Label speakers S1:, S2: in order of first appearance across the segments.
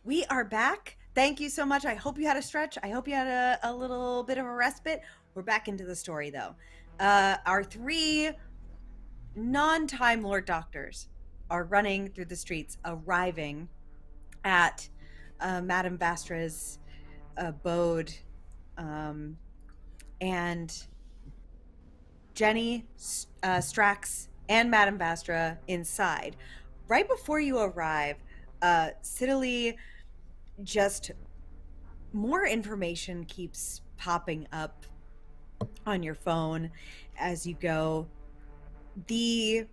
S1: We are back. Thank you so much. I hope you had a stretch. I hope you had a little bit of a respite. We're back into the story, though. Our three non-Time Lord doctors are running through the streets, arriving at Madame Vastra's abode, and Jenny, Strax, and Madame Vastra inside. Right before you arrive, Sidley, just more information keeps popping up on your phone as you go. The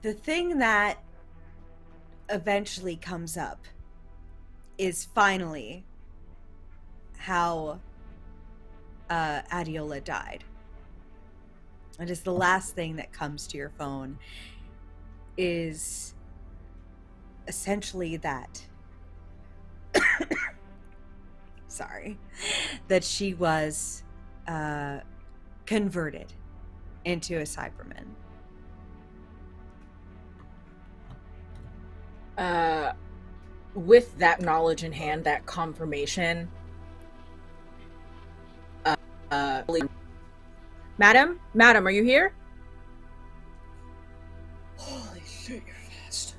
S1: thing that eventually comes up is finally how Adiola died. It is the last thing that comes to your phone, is essentially that sorry, that she was converted into a Cyberman.
S2: With that knowledge in hand, that confirmation, Madam, are you here?
S3: Holy shit, you're fast.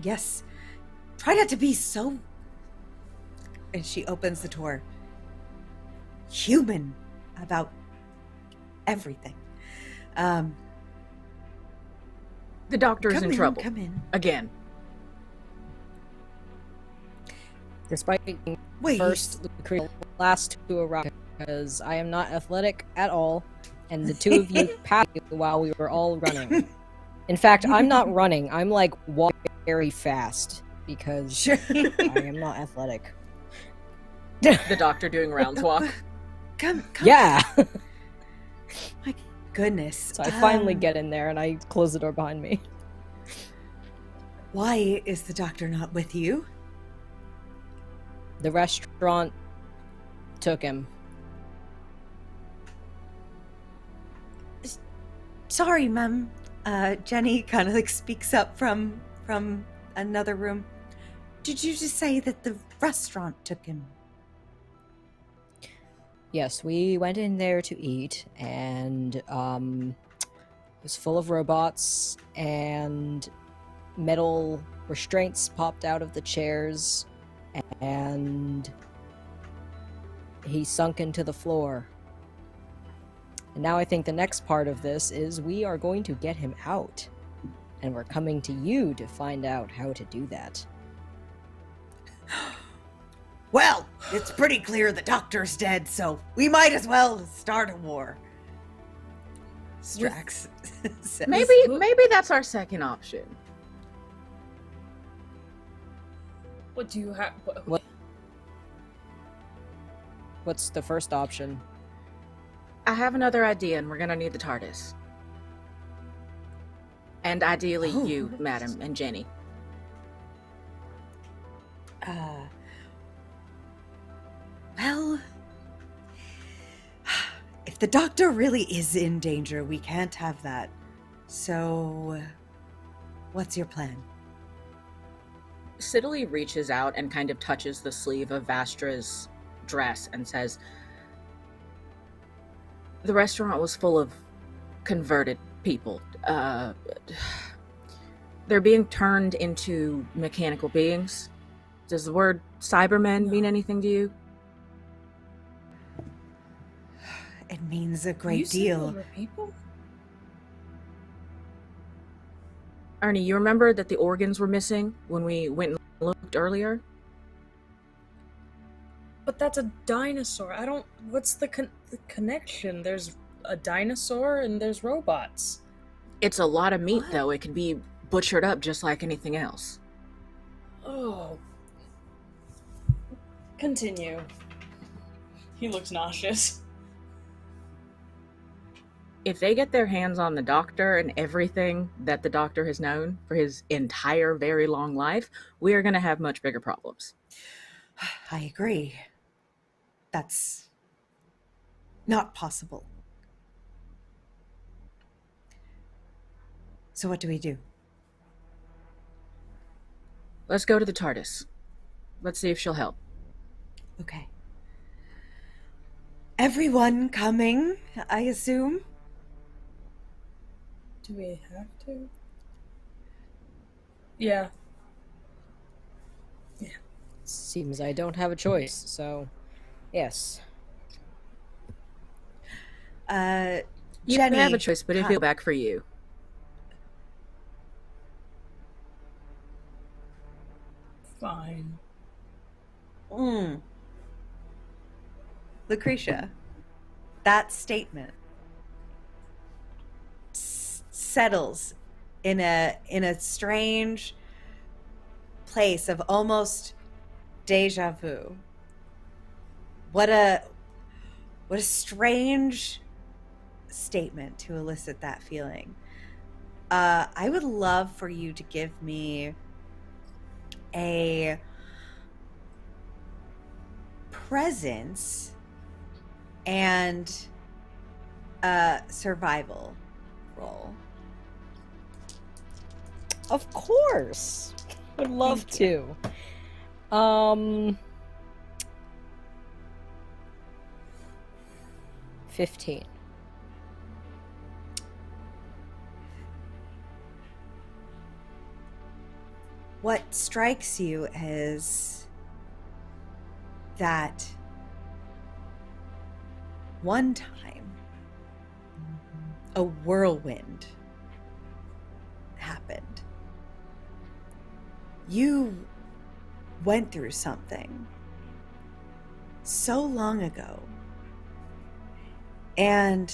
S1: Yes. Try not to be so... And she opens the door. Human about everything.
S2: The doctor's in trouble.
S1: Come in.
S2: Again.
S4: Despite being
S1: Wait.
S4: first, the last to arrive, because I am not athletic at all, and the two of you passed me while we were all running. In fact, I'm not running. I'm like walking very fast because
S1: Sure.
S4: I am not athletic.
S2: The doctor doing rounds walk.
S1: Come.
S4: Yeah.
S1: My goodness.
S4: So I finally get in there and I close the door behind me.
S1: Why is the doctor not with you?
S4: The restaurant took him.
S1: Sorry, ma'am. Jenny kind of like speaks up from another room. Did you just say that the restaurant took him?
S4: Yes, we went in there to eat, and it was full of robots, and metal restraints popped out of the chairs, and he sunk into the floor. And now I think the next part of this is we are going to get him out, and we're coming to you to find out how to do that.
S1: Well, it's pretty clear the doctor's dead, so we might as well start a war. Strax says.
S2: Maybe that's our second option.
S3: What do you have?
S4: What's the first option?
S2: I have another idea, and we're gonna need the TARDIS. And ideally you, Madam, and Jenny.
S1: Well, if the doctor really is in danger, we can't have that. So, what's your plan?
S2: Sidley reaches out and kind of touches the sleeve of Vastra's dress and says, the restaurant was full of converted people. They're being turned into mechanical beings. Does the word Cybermen mean anything to you?
S1: It means a great deal.
S3: People?
S2: Ernie, you remember that the organs were missing when we went and looked earlier?
S3: But that's a dinosaur. I don't... What's the connection? There's a dinosaur and there's robots.
S2: It's a lot of meat, though. It could be butchered up just like anything else.
S3: Oh. Continue. He looks nauseous.
S2: If they get their hands on the doctor and everything that the doctor has known for his entire very long life, we are going to have much bigger problems.
S1: I agree. That's Not possible. So what do we do?
S2: Let's go to the TARDIS. Let's see if she'll help.
S1: Okay. Everyone coming, I assume?
S3: Do we have to? Yeah.
S4: Seems I don't have a choice, so yes.
S2: You
S1: Jenny,
S2: have a choice, but it'll feel back for you.
S3: Fine.
S1: Lucretia, that statement settles in a strange place of almost deja vu. What a strange statement to elicit that feeling. I would love for you to give me a presence and survival roll.
S4: Of course. Would love to. 15.
S1: What strikes you is that one time a whirlwind happened. You went through something so long ago, and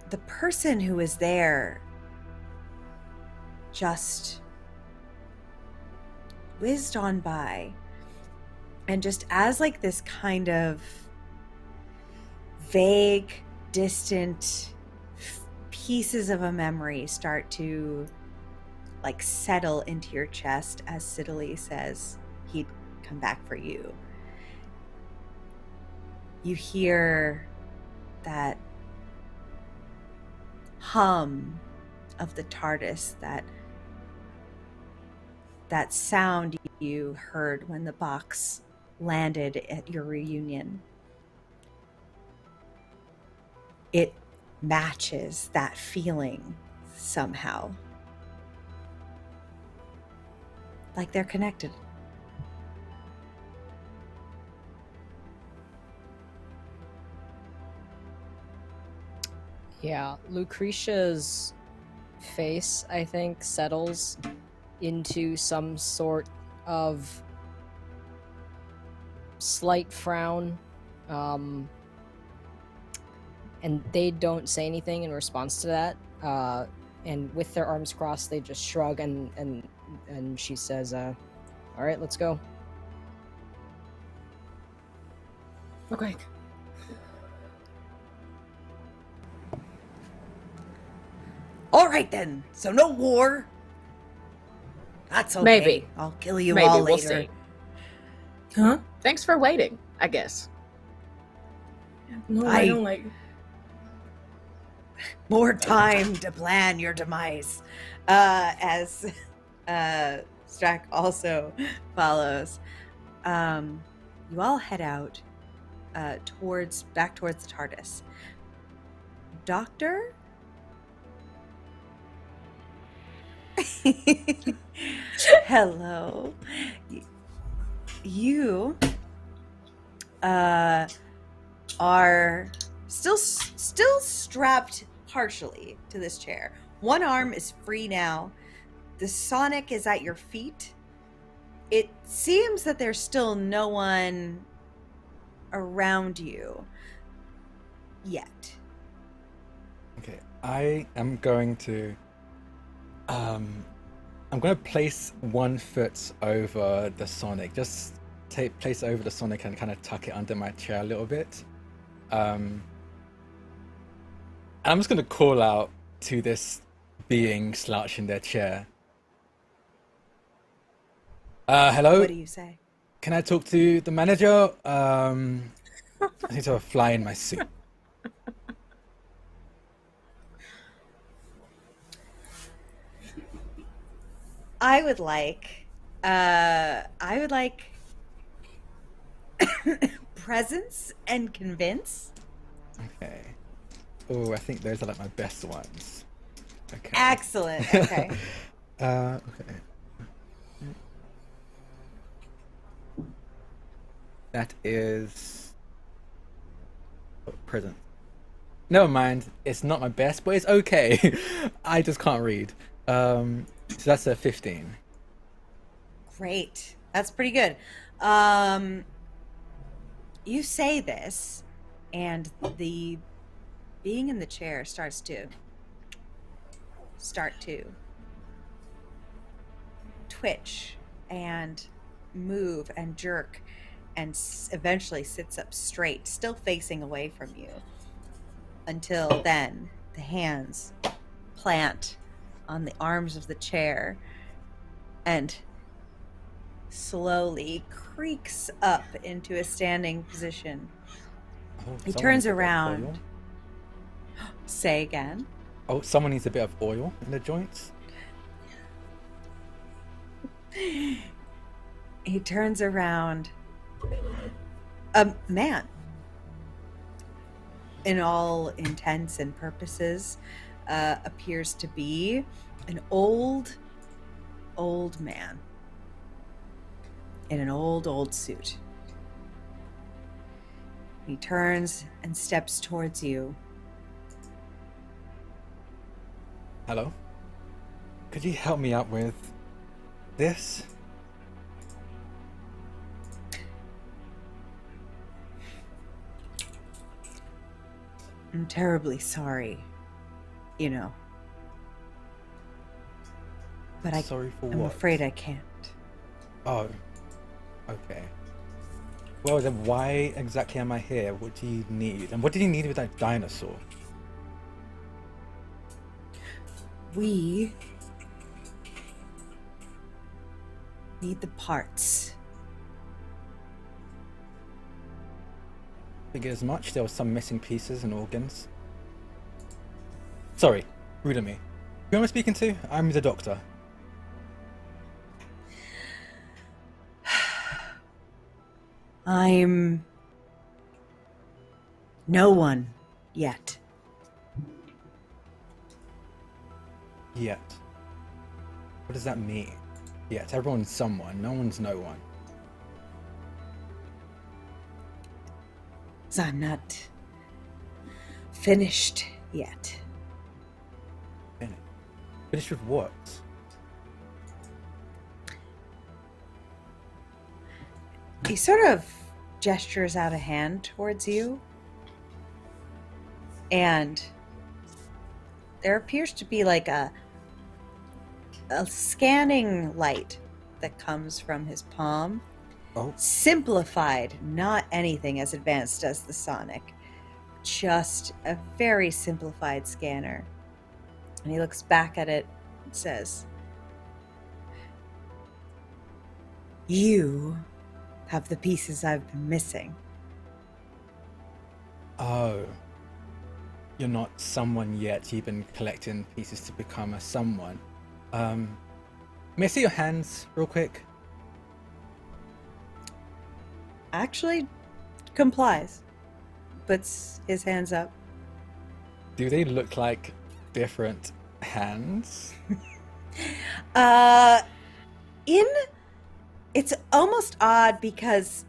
S1: the person who was there just whizzed on by, and just as like this kind of vague, distant pieces of a memory start to like settle into your chest as Siddeley says he'd come back for you. You hear that hum of the TARDIS, that sound you heard when the box landed at your reunion. It matches that feeling somehow. Like they're connected.
S4: Yeah, Lucretia's face, I think, settles into some sort of slight frown. And they don't say anything in response to that. And with their arms crossed, they just shrug, and she says, all right, let's go.
S2: Okay.
S1: All right then. So no war. That's okay.
S2: Maybe.
S1: I'll kill you
S2: Maybe,
S1: all
S2: we'll
S1: later.
S2: see.
S3: Huh?
S2: Thanks for waiting, I guess.
S3: No, I don't like.
S1: More time to plan your demise. As Strack also follows. You all head out back towards the TARDIS. Doctor? Hello. You are still strapped partially to this chair. One arm is free now. The Sonic is at your feet. It seems that there's still no one around you yet.
S5: Okay, I am going to place one foot over the Sonic. Just place it over the Sonic and kind of tuck it under my chair a little bit. I'm just going to call out to this being slouched in their chair. Hello?
S1: What do you say?
S5: Can I talk to the manager? I need to fly in my suit.
S1: I would like presence and convince.
S5: Okay. Oh, I think those are like my best ones. Okay.
S1: Excellent. Okay.
S5: Okay. That is present. Never mind. It's not my best, but it's okay. I just can't read. So that's a 15.
S1: Great. That's pretty good. You say this, and the being in the chair starts to twitch and move and jerk and eventually sits up straight, still facing away from you. Until then, the hands plant on the arms of the chair and slowly creaks up into a standing position.
S5: Oh,
S1: He
S5: someone
S1: turns
S5: needs a bit of
S1: around.
S5: oil.
S1: Say again.
S5: Oh, someone needs a bit of oil in the joints.
S1: He turns around. A man, in all intents and purposes, appears to be an old man in an old suit. He turns and steps towards you.
S5: Hello? Could you help me out with this?
S1: I'm terribly sorry, you know. But
S5: Sorry for
S1: I'm
S5: what?
S1: afraid I can't.
S5: Oh, okay. Well, then why exactly am I here? What do you need? And what did you need with that dinosaur?
S1: We need the parts.
S5: Figured as much. There were some missing pieces and organs. Sorry, rude of me. Who am I speaking to? I'm the doctor.
S1: I'm no one yet.
S5: Yet. What does that mean? Yet. Everyone's someone. No one's no one.
S1: So I'm not finished yet.
S5: Finished with what?
S1: He sort of gestures out a hand towards you, and there appears to be like a scanning light that comes from his palm.
S5: Oh.
S1: Simplified, not anything as advanced as the Sonic, just a very simplified scanner. And he looks back at it and says, "You have the pieces I've been missing."
S5: Oh. You're not someone yet. You've been collecting pieces to become a someone. May I see your hands real quick?
S1: Actually complies, puts his hands up.
S5: Do they look like different hands?
S1: It's almost odd because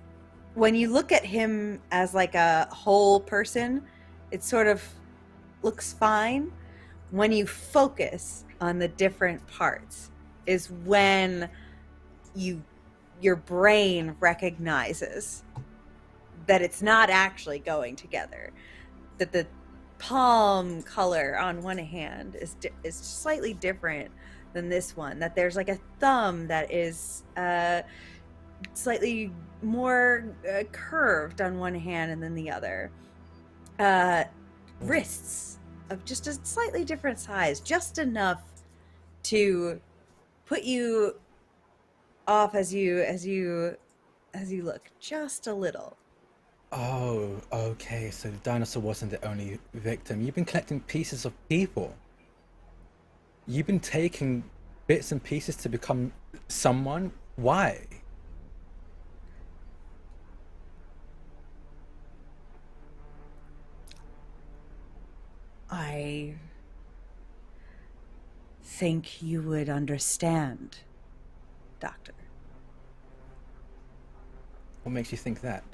S1: when you look at him as like a whole person, it sort of looks fine. When you focus on the different parts is when your brain recognizes that it's not actually going together, that the palm color on one hand is slightly different than this one, that there's like a thumb that is slightly more curved on one hand and then the other, wrists of just a slightly different size, just enough to put you off as you as you look just a little.
S5: Oh, okay. So the dinosaur wasn't the only victim. You've been collecting pieces of people. You've been taking bits and pieces to become someone. Why?
S1: I think you would understand, Doctor.
S5: What makes you think that?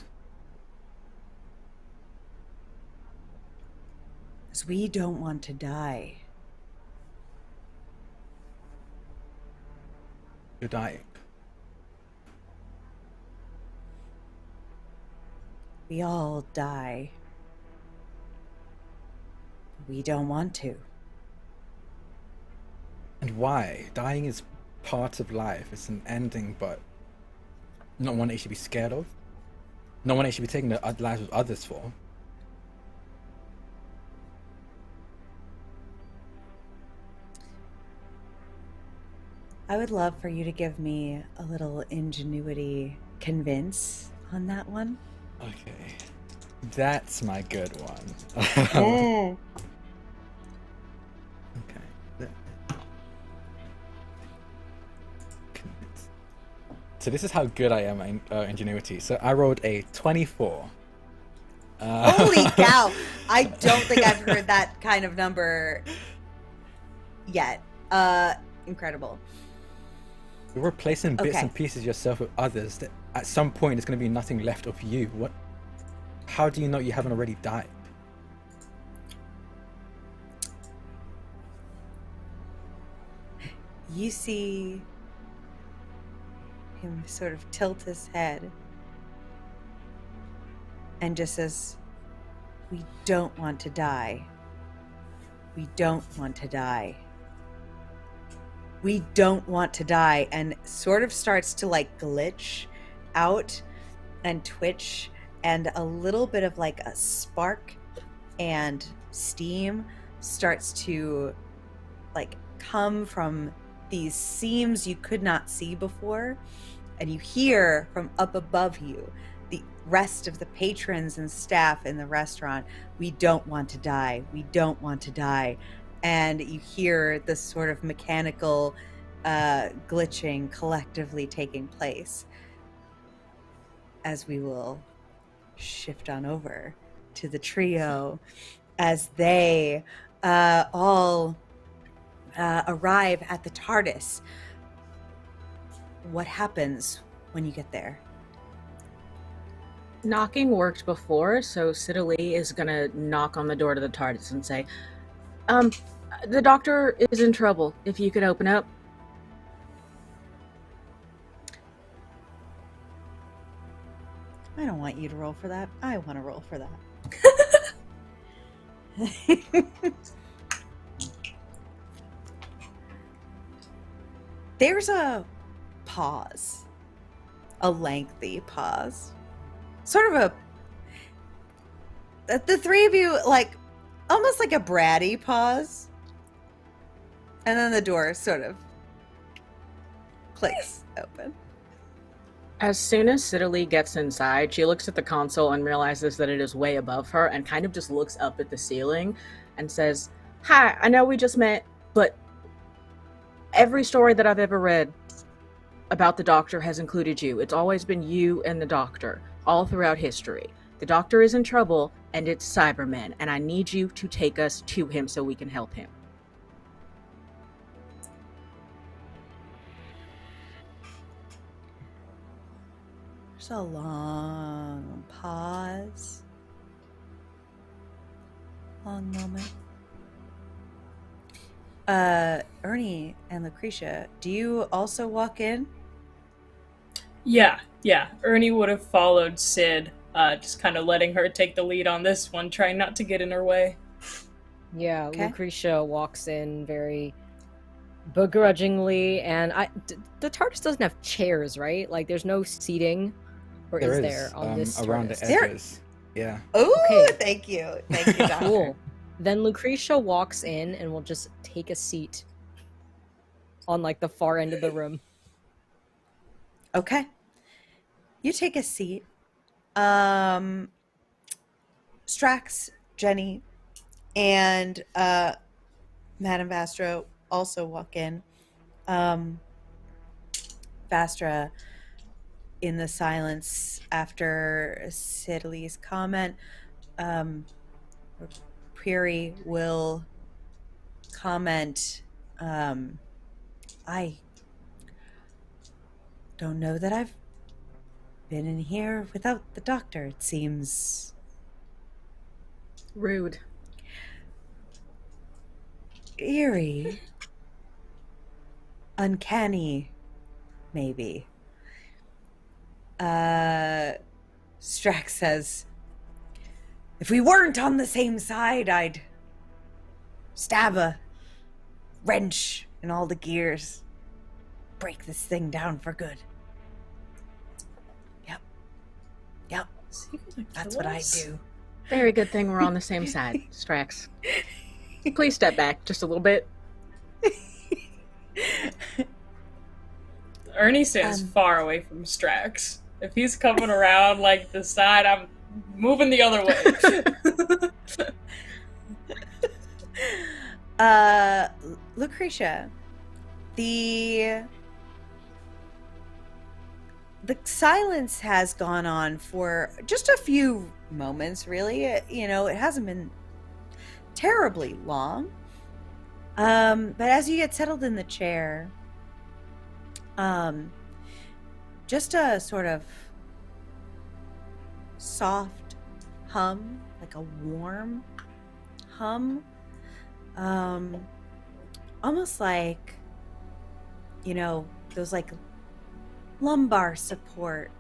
S1: Because we don't want to die.
S5: You're dying.
S1: We all die. We don't want to.
S5: And why? Dying is part of life. It's an ending, but not one that you should be scared of. Not one that you should be taking the lives of others for.
S1: I would love for you to give me a little ingenuity convince on that one.
S5: Okay. That's my good one.
S1: Oh.
S5: Okay. So this is how good I am at ingenuity. So I rolled a 24.
S1: Holy cow! I don't think I've heard that kind of number yet. Incredible.
S5: You're replacing bits
S1: Okay.
S5: and pieces of yourself with others. That at some point, there's going to be nothing left of you. What? How do you know you haven't already died?
S1: You see him sort of tilt his head and just says, "We don't want to die. We don't want to die. We don't want to die," and sort of starts to like glitch out and twitch, and a little bit of like a spark and steam starts to like come from these seams you could not see before, and you hear from up above you the rest of the patrons and staff in the restaurant, "We don't want to die. We don't want to die." And you hear this sort of mechanical glitching collectively taking place, as we will shift on over to the trio as they all arrive at the TARDIS. What happens when you get there?
S2: Knocking worked before, so Siddalee is gonna knock on the door to the TARDIS and say, the doctor is in trouble. If you could open up.
S1: I don't want you to roll for that. I want to roll for that. There's a pause, a lengthy pause, sort of the three of you, like almost like a bratty pause, and then the door sort of clicks open.
S2: As soon as Siddalee gets inside, she looks at the console and realizes that it is way above her and kind of just looks up at the ceiling and says, "Hi, I know we just met, but every story that I've ever read about the Doctor has included you. It's always been you and the Doctor, all throughout history. The Doctor is in trouble, and it's Cybermen, and I need you to take us to him so we can help him."
S1: There's a long pause. Long moment. Ernie and Lucretia, do you also walk in?
S3: Yeah. Ernie would have followed Sid, just kind of letting her take the lead on this one, trying not to get in her way.
S4: Yeah,
S1: Okay.
S4: Lucretia walks in very begrudgingly, and the TARDIS doesn't have chairs, right? Like, there's no seating, or
S5: There
S4: is
S5: is,
S4: there on this
S5: around
S4: TARDIS?
S5: the
S1: There-
S5: edges. Yeah.
S1: Oh,
S4: Okay.
S1: thank you, doctor.
S4: Cool. Then Lucretia walks in and will just take a seat on like the far end of the room.
S1: Okay. You take a seat. Strax, Jenny, and Madame Vastra also walk in. Vastra, in the silence after Sidley's comment, Prairie will comment, I don't know that I've been in here without the doctor. It seems
S2: Rude.
S1: eerie, uncanny, maybe. Strax says, if we weren't on the same side, I'd stab a wrench in all the gears, break this thing down for good. Yep,
S3: Is he gonna
S1: that's
S3: kill
S1: what I
S3: us?
S1: do.
S2: Very good thing we're on the same side, Strax. Please step back just a little bit.
S3: Ernie stands far away from Strax. If he's coming around like the side, I'm moving the other way.
S1: Lucretia, the silence has gone on for just a few moments, really. It hasn't been terribly long. But as you get settled in the chair, just a sort of soft hum, like a warm hum, almost like, those like lumbar support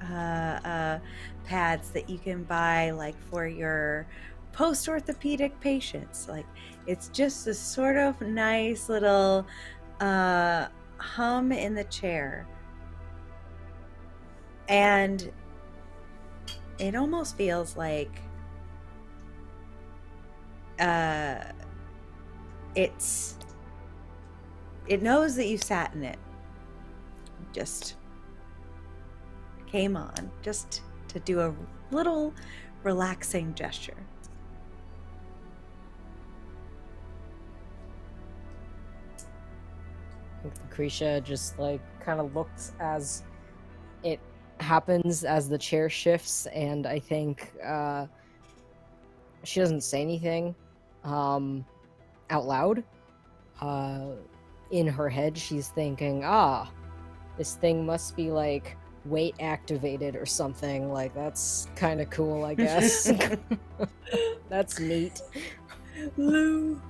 S1: pads that you can buy like for your post-orthopedic patients. Like, it's just this sort of nice little hum in the chair, and it almost feels like it knows that you sat in it, just came on just to do a little relaxing gesture.
S4: Lucretia just like kind of looks as it happens, as the chair shifts, and I think she doesn't say anything out loud. In her head, she's thinking, this thing must be like weight activated or something. Like, that's kind of cool, I guess. That's neat.
S3: Lou,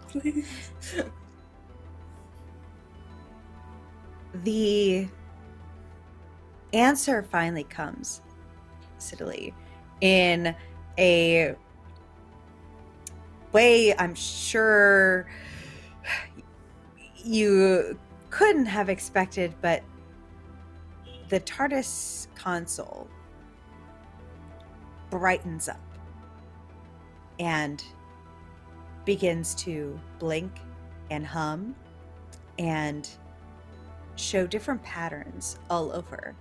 S3: please.
S1: The answer finally comes, Sidley, in a way I'm sure you couldn't have expected, but the TARDIS console brightens up and begins to blink and hum and show different patterns all over.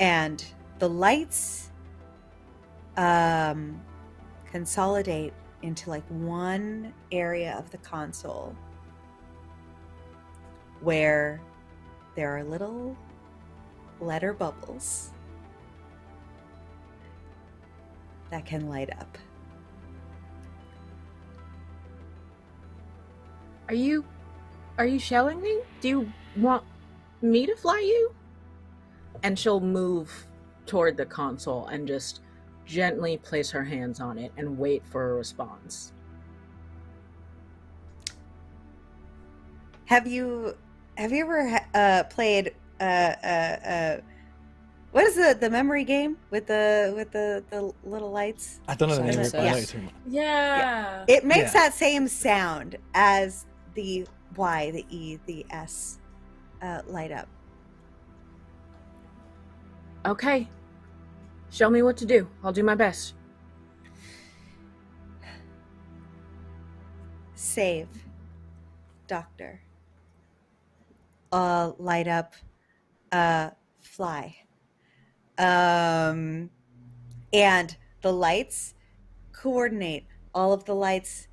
S1: And the lights consolidate into like one area of the console where there are little letter bubbles that can light up.
S2: Are you shelling me? Do you want me to fly you? And she'll move toward the console and just gently place her hands on it and wait for a response.
S1: Have you ever played what is the memory game with the little lights?
S5: I don't know the name of it, but I know
S1: Yeah.
S5: what you're talking about.
S3: Yeah.
S1: It makes
S5: Yeah.
S1: that same sound as the Y, the E, the S light up.
S2: Okay. Show me what to do. I'll do my best.
S1: Save, doctor. Light up fly. And the lights coordinate. All of the lights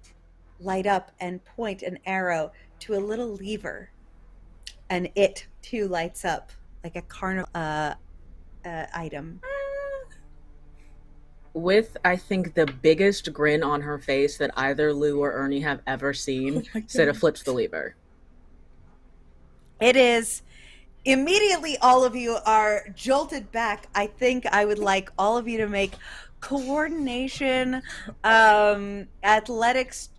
S1: light up and point an arrow to a little lever, and it too lights up like a carnival item.
S2: With, I think, the biggest grin on her face that either Lou or Ernie have ever seen, Sita flips the lever.
S1: It is. Immediately, all of you are jolted back. I think I would like all of you to make coordination, athletics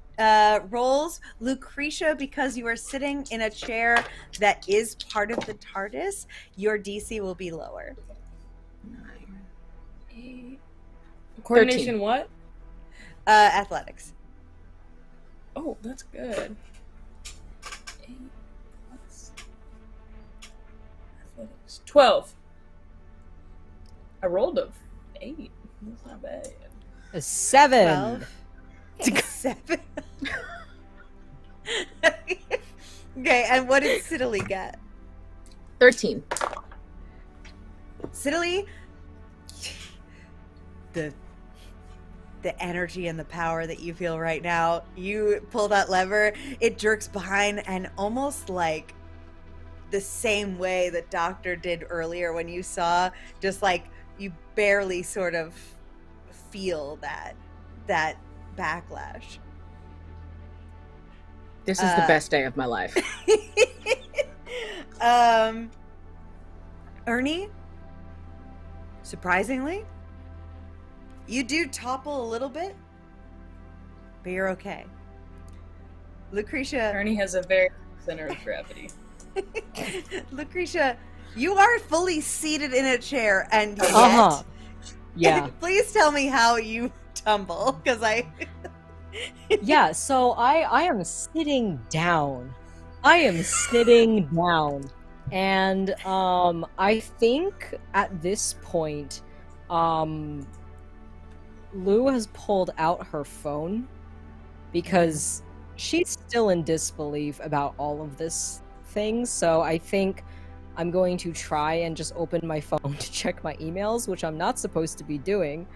S1: rolls. Lucretia, because you are sitting in a chair that is part of the TARDIS, your DC will be lower.
S2: 9.
S3: Coordination
S2: 13.
S3: what?
S1: Athletics.
S3: Oh, that's good. 8 plus athletics. 12. I rolled a 8. That's not bad.
S4: A 7.
S1: 12. 7. Okay, and what did Sidley get?
S2: 13.
S1: Sidley, the energy and the power that you feel right now, you pull that lever, it jerks behind, and almost like the same way that Doctor did earlier when you saw, just like you barely sort of feel that backlash.
S2: This is the best day of my life.
S1: Ernie, surprisingly, you do topple a little bit, but you're okay. Lucretia,
S3: Ernie has a very center of gravity.
S1: Lucretia, you are fully seated in a chair, and yet,
S4: Yeah.
S1: please tell me how you tumble, because I.
S4: Yeah, so I am sitting down. And I think at this point Lou has pulled out her phone because she's still in disbelief about all of this thing. So I think I'm going to try and just open my phone to check my emails, which I'm not supposed to be doing.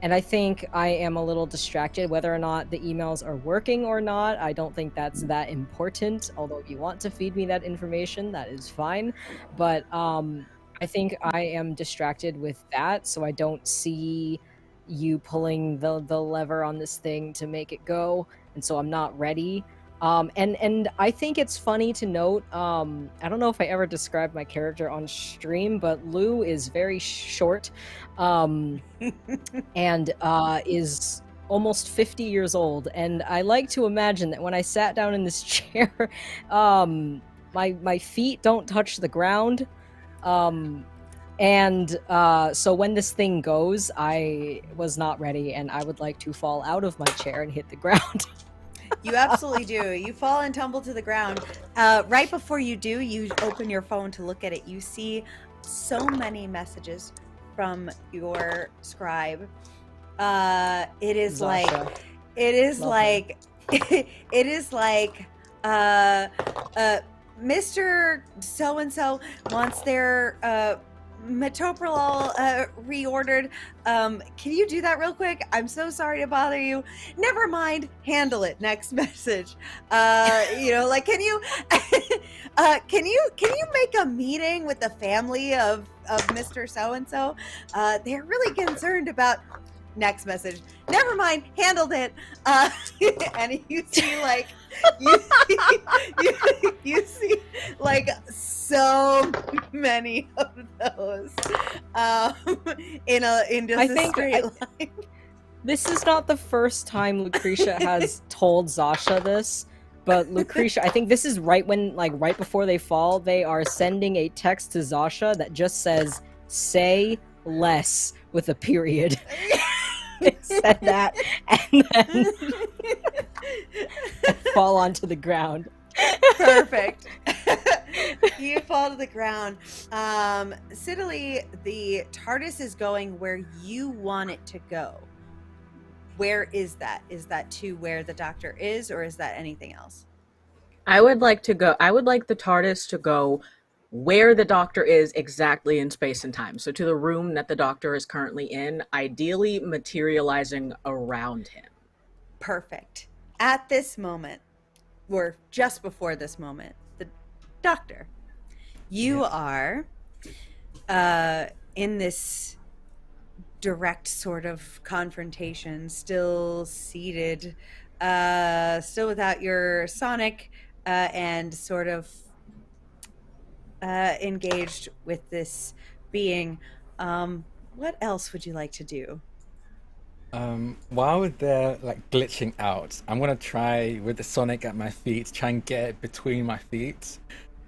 S4: And I think I am a little distracted. Whether or not the emails are working or not, I don't think that's that important. Although if you want to feed me that information, that is fine. But I think I am distracted with that, so I don't see you pulling the lever on this thing to make it go, and so I'm not ready. And I think it's funny to note, I don't know if I ever described my character on stream, but Lou is very short, and is almost 50 years old. And I like to imagine that when I sat down in this chair, my feet don't touch the ground. So when this thing goes, I was not ready, and I would like to fall out of my chair and hit the ground.
S1: You absolutely do. You fall and tumble to the ground. Right before you do, you open your phone to look at it. You see so many messages from your scribe. It is
S4: Zasha.
S1: like, it is
S4: Love
S1: like, it is like, Mr. So-and-so wants their metoprolol reordered. Can you do that real quick? I'm so sorry to bother you. Never mind. Handle it. Next message. Like, can you make a meeting with the family of Mr. So-and-so? They're really concerned about. Next message. Never mind. Handled it. And you see like you see like so many of those in just
S4: I
S1: a
S4: think
S1: straight line.
S4: This is not the first time Lucretia has told Zasha this, but Lucretia, I think this is right before they fall, they are sending a text to Zasha that just says, "Say less," with a period. They said that, and then fall onto the ground.
S1: Perfect. You fall to the ground. Sidley, the TARDIS is going where you want it to go. Where is that? Is that to where the Doctor is, or is that anything else?
S2: I would like the TARDIS to go where the doctor is exactly in space and time. So to the room that the doctor is currently in, ideally materializing around him.
S1: Perfect. At this moment, or just before this moment, the doctor, you are in this direct sort of confrontation, still seated, still without your sonic, and sort of engaged with this being. What else would you like to do?
S5: While they're like glitching out, I'm gonna try with the Sonic at my feet, try and get it between my feet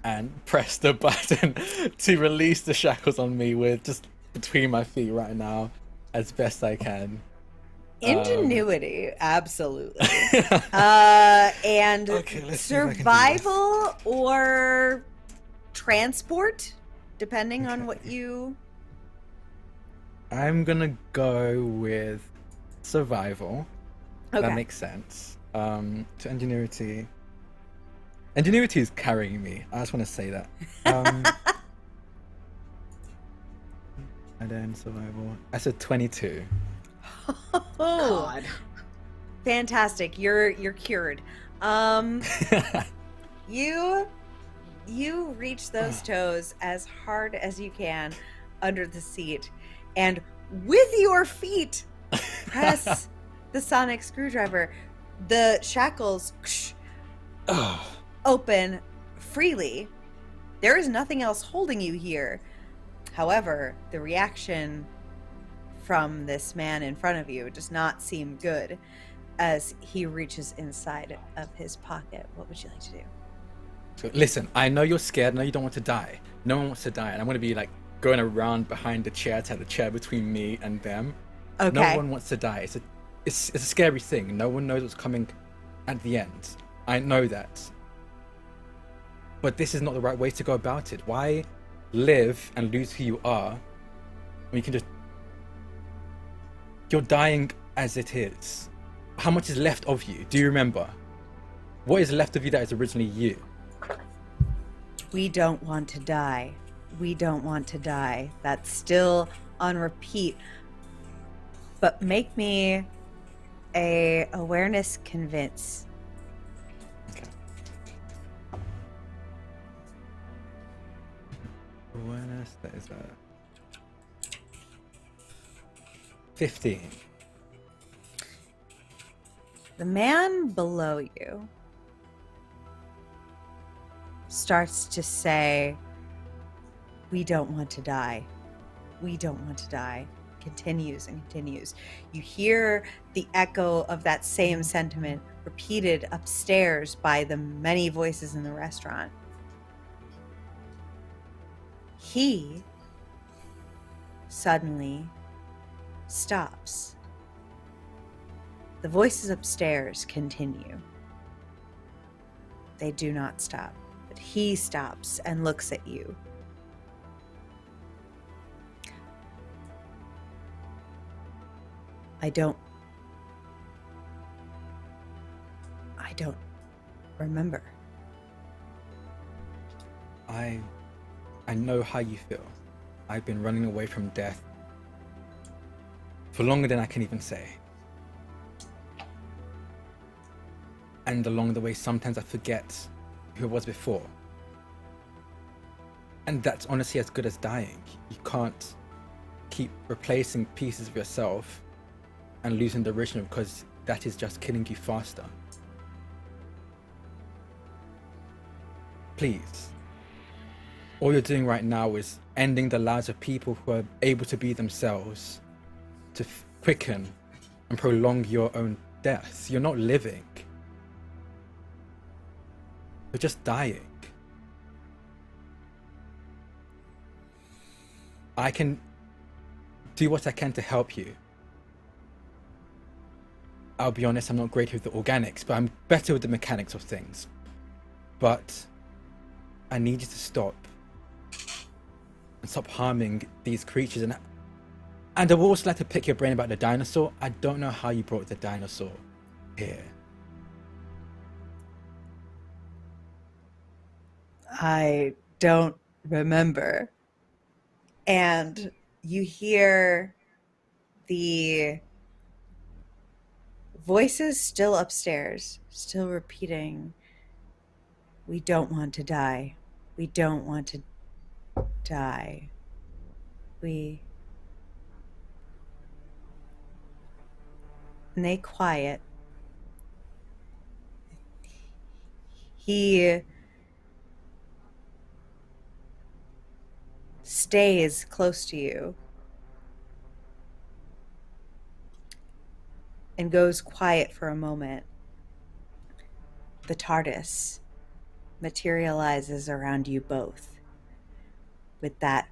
S5: and press the button to release the shackles on me with just between my feet right now as best I can.
S1: Ingenuity, absolutely. And
S5: Okay, let's see if I can do this.
S1: survival or transport, depending on what you.
S5: I'm gonna go with survival.
S1: Okay.
S5: That makes sense. To ingenuity. Ingenuity is carrying me. I just want to say that. And then survival. I said 22.
S1: Oh,
S2: God.
S1: fantastic! You're cured. You reach those toes as hard as you can under the seat, and with your feet press the sonic screwdriver. The shackles open freely. There is nothing else holding you here. However, the reaction from this man in front of you does not seem good as he reaches inside of his pocket. What would you like to do?
S5: So listen, I know you're scared. I know you don't want to die. No one wants to die. And I'm going to be like going around behind the chair to have the chair between me and them.
S1: Okay.
S5: No one wants to die. It's a scary thing. No one knows what's coming at the end. I know that. But this is not the right way to go about it. Why live and lose who you are when you can just... You're dying as it is. How much is left of you? Do you remember? What is left of you that is originally you?
S1: We don't want to die. We don't want to die. That's still on repeat. But make me a awareness convince.
S5: Okay. Awareness, that is a 15.
S1: The man below you starts to say, we don't want to die. We don't want to die. Continues and continues. You hear the echo of that same sentiment repeated upstairs by the many voices in the restaurant. He suddenly stops. The voices upstairs continue. They do not stop, but he stops and looks at you. I don't remember.
S5: I know how you feel. I've been running away from death for longer than I can even say. And along the way, sometimes I forget who I was before. And that's honestly as good as dying. You can't keep replacing pieces of yourself and losing the original, because that is just killing you faster. Please. All you're doing right now is ending the lives of people who are able to be themselves, to quicken and prolong your own deaths. You're not living. You're just dying. I can do what I can to help you. I'll be honest, I'm not great with the organics, but I'm better with the mechanics of things. But I need you to stop. And stop harming these creatures. And I would also like to pick your brain about the dinosaur. I don't know how you brought the dinosaur here.
S1: I don't remember. And you hear the voices still upstairs, still repeating, "We don't want to die. We don't want to die. We..." And they quiet. He stays close to you and goes quiet for a moment. The TARDIS materializes around you both with that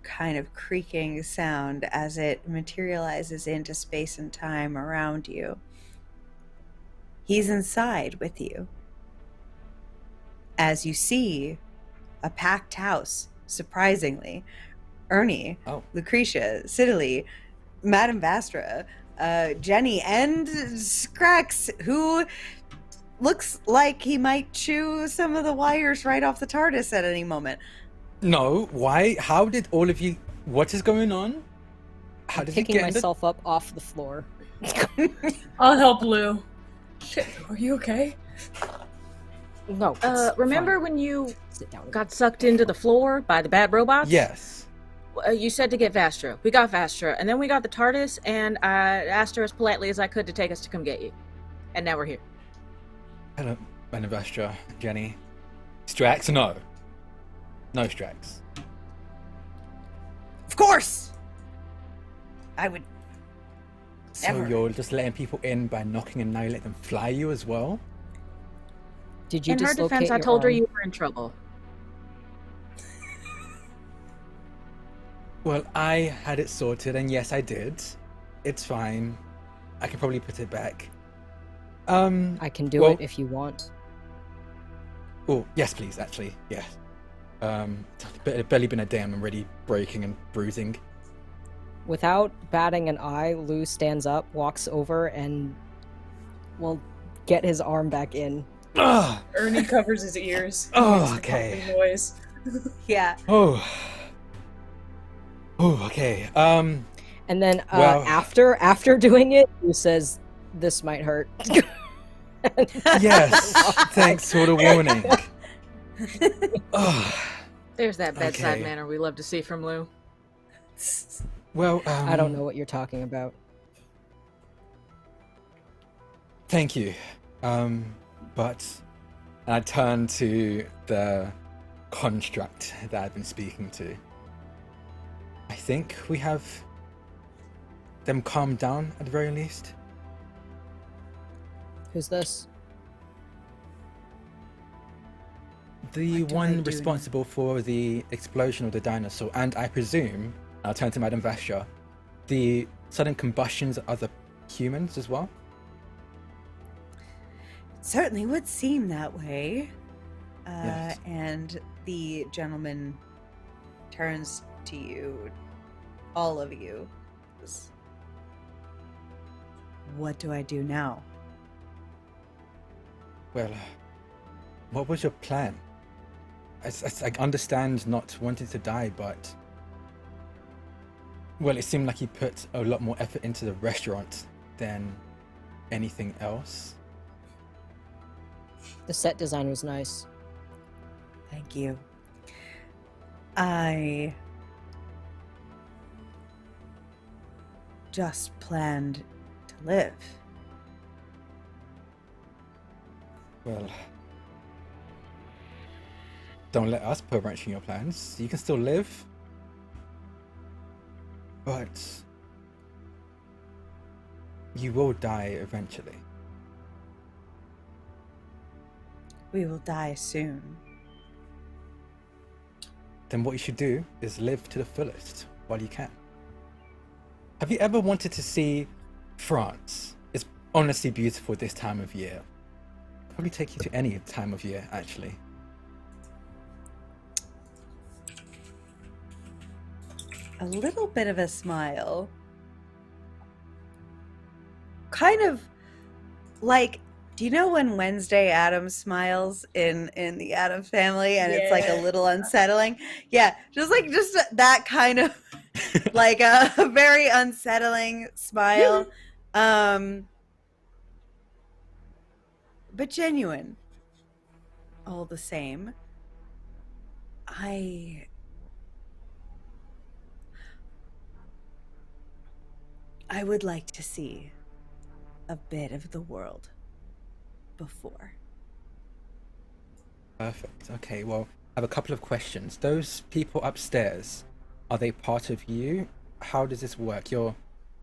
S1: kind of creaking sound as it materializes into space and time around you. He's inside with you. As you see a packed house, surprisingly. Ernie, Lucretia, Sidley, Madame Vastra, Jenny, and Scrax, who looks like he might chew some of the wires right off the TARDIS at any moment.
S5: No, why? How did all of you... What is going on? How did
S4: Picking myself up off the floor.
S3: I'll help Lou. Shit, are you okay?
S4: No.
S2: Remember when you got sucked into the floor by the bad robots?
S5: Yes.
S2: You said to get Vastra. We got Vastra, and then we got the TARDIS, and I asked her as politely as I could to take us to come get you. And now we're here.
S5: Hello, Madame Vastra, Jenny. Strax? No. No Strax.
S1: Of course! I would...
S5: So
S1: Never.
S5: you're just letting people in by knocking and now you let them fly you as well?
S4: Did you
S2: In her
S4: dislocate
S2: defense, I
S4: your
S2: told her
S4: arm?
S2: you were in trouble.
S5: Well, I had it sorted, and yes, I did. It's fine. I can probably put it back.
S4: I can do it if you want.
S5: Oh, yes, please, actually, yes. It's barely been a day, I'm already breaking and bruising.
S4: Without batting an eye, Lou stands up, walks over, and will get his arm back in.
S5: Ugh.
S3: Ernie covers his ears.
S5: Oh,
S3: Makes the
S5: okay.
S3: pumping noise.
S1: Yeah.
S5: Oh, okay.
S4: And then
S5: Well-
S4: after doing it, Lou says, "This might hurt."
S5: Yes, thanks for the warning. Oh,
S2: There's that bedside
S5: Okay.
S2: manner we love to see from Lou.
S5: well,
S4: I don't know what you're talking about.
S5: Thank you. But I turn to the construct that I've been speaking to. I think we have them calmed down at the very least.
S4: Who's this?
S5: The
S1: What do I
S5: one
S1: do
S5: responsible for the explosion of the dinosaur, and I presume, I'll turn to Madame Vastra, the sudden combustions of other humans as well.
S1: Certainly would seem that way.
S5: Yes.
S1: And the gentleman turns to you, all of you. What do I do now?
S5: Well, what was your plan? I understand not wanting to die, but... Well, it seemed like you put a lot more effort into the restaurant than anything else.
S4: The set design was nice.
S1: Thank you. I just planned to live.
S5: Well... Don't let us put a wrench in your plans. You can still live. But... You will die eventually.
S1: We will die soon.
S5: Then what you should do is live to the fullest while you can. Have you ever wanted to see France? It's honestly beautiful this time of year. I'll probably take you to any time of year, actually.
S1: A little bit of a smile. Kind of like Do you know when Wednesday Addams smiles in the Addams Family, and it's like a
S3: Yeah.
S1: little unsettling? Yeah, just that kind of like a very unsettling smile, um, but genuine all the same. I I would like to see a bit of the world before.
S5: Perfect. Okay, well, I have a couple of questions. Those people upstairs, are they part of you? How does this work? You're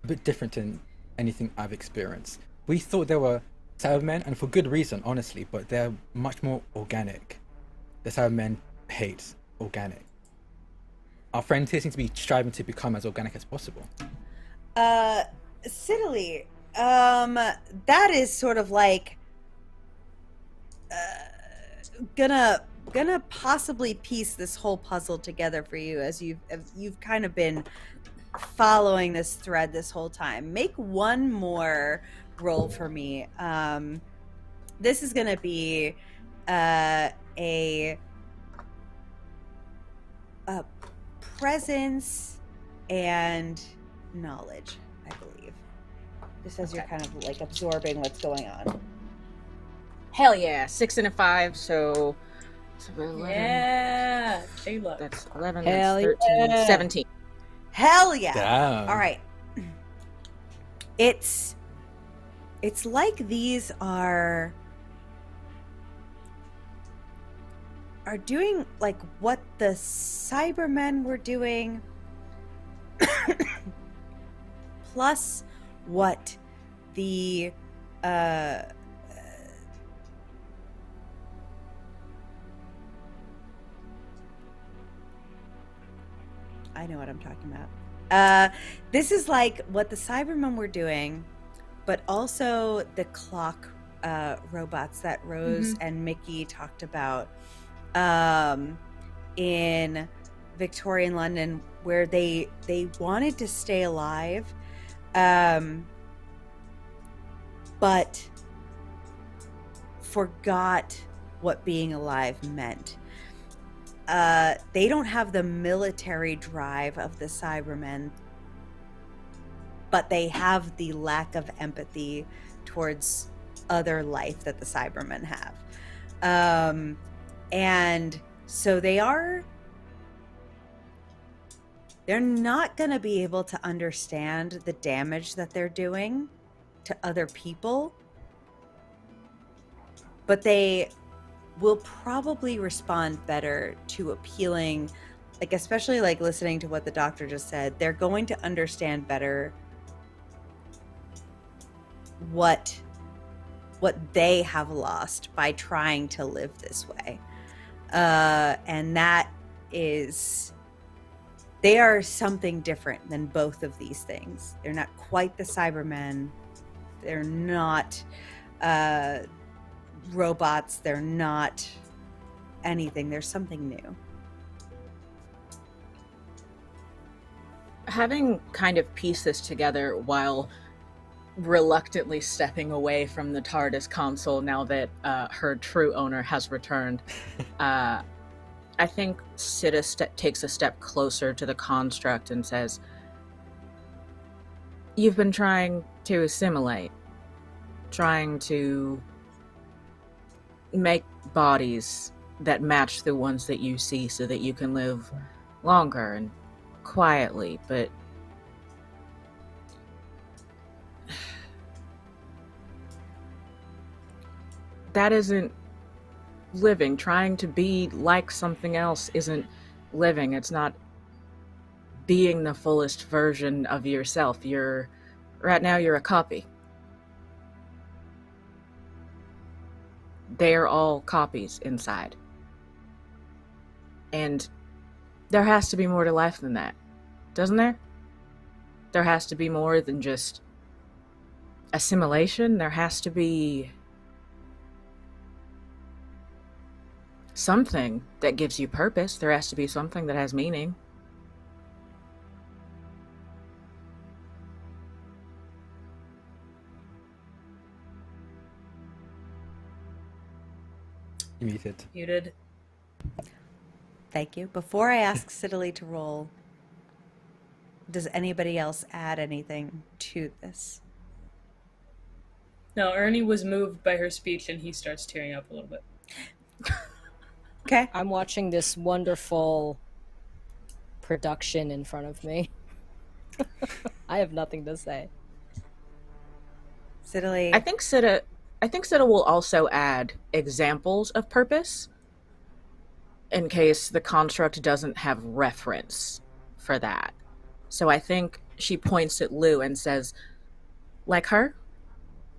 S5: a bit different than anything I've experienced. We thought they were Cybermen, and for good reason, honestly, but they're much more organic. The Cybermen hate organic. Our friends here seem to be striving to become as organic as possible.
S1: Sidley, that is sort of like gonna possibly piece this whole puzzle together for you as you've kind of been following this thread this whole time. Make one more roll for me. This is gonna be a presence and knowledge, I believe. Just as you're kind of like absorbing what's going on.
S2: Hell yeah, 6 and a 5, so 11.
S3: Yeah. J-Lo.
S2: That's 11,
S4: Hell
S2: that's 13,
S4: yeah.
S2: 17.
S1: Hell yeah.
S5: Damn.
S1: All right. It's like these are doing like what the Cybermen were doing plus what the I know what I'm talking about. This is like what the Cybermen were doing, but also the clock robots that Rose and Mickey talked about in Victorian London, where they wanted to stay alive, but forgot what being alive meant. They don't have the military drive of the Cybermen, but they have the lack of empathy towards other life that the Cybermen have. And so they're not going to be able to understand the damage that they're doing to other people, but they will probably respond better to appealing, like especially like listening to what the doctor just said. They're going to understand better what they have lost by trying to live this way, and that is, they are something different than both of these things. They're not quite the Cybermen. They're not robots. They're not anything. There's something new.
S2: Having kind of pieced this together while reluctantly stepping away from the TARDIS console now that her true owner has returned, I think Sita takes a step closer to the construct and says, "You've been trying to assimilate, trying to make bodies that match the ones that you see so that you can live longer and quietly, but that isn't living. Trying to be like something else isn't living. It's not being the fullest version of yourself. Right now you're a copy. They're all copies inside. And there has to be more to life than that, doesn't there? There has to be more than just assimilation. There has to be something that gives you purpose. There has to be something that has meaning."
S5: You muted.
S3: Muted.
S1: Thank you. Before I ask Sidley to roll, does anybody else add anything to this?
S3: No, Ernie was moved by her speech and he starts tearing up a little bit.
S1: Okay.
S4: I'm watching this wonderful production in front of me. I have nothing to say.
S1: Sidley.
S2: I think Sita will also add examples of purpose in case the construct doesn't have reference for that. So I think she points at Lou and says, like her,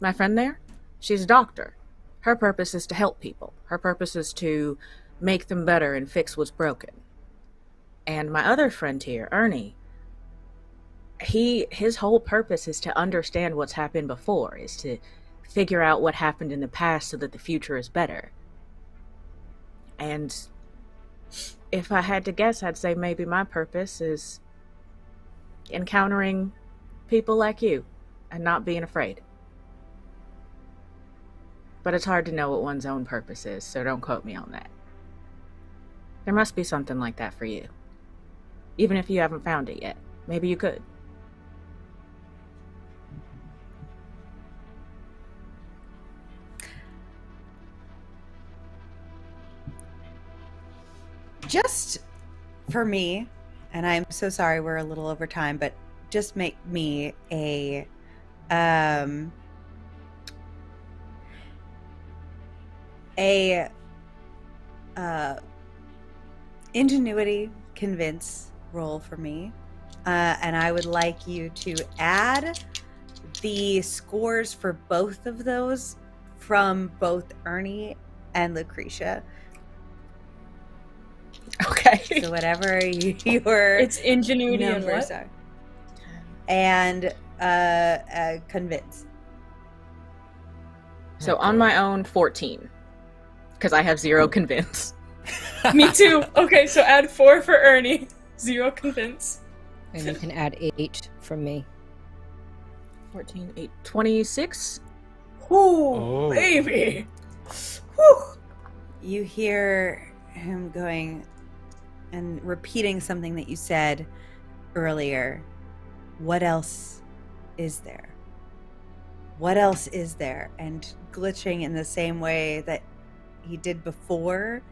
S2: my friend there, she's a doctor. Her purpose is to help people. Her purpose is to make them better and fix what's broken. And my other friend here, Ernie, his whole purpose is to understand what's happened before, is to figure out what happened in the past so that the future is better. And if I had to guess, I'd say maybe my purpose is encountering people like you and not being afraid. But it's hard to know what one's own purpose is, so don't quote me on that. There must be something like that for you. Even if you haven't found it yet. Maybe you could.
S1: Just for me, and I'm so sorry we're a little over time, but just make me a ingenuity convince roll for me, and I would like you to add the scores for both of those from both Ernie and Lucretia.
S2: Okay.
S1: So whatever your
S3: It's ingenuity and
S1: numbers
S3: what?
S1: are. And convince.
S2: So on my own, 14. Because I have 0 convince.
S3: Me too. Okay, so add 4 for Ernie. 0 convince.
S4: And you can add 8 from me.
S2: 14, 8, 26?
S3: Ooh, baby. Whew.
S1: You hear him going and repeating something that you said earlier. What else is there? What else is there? And glitching in the same way that he did before.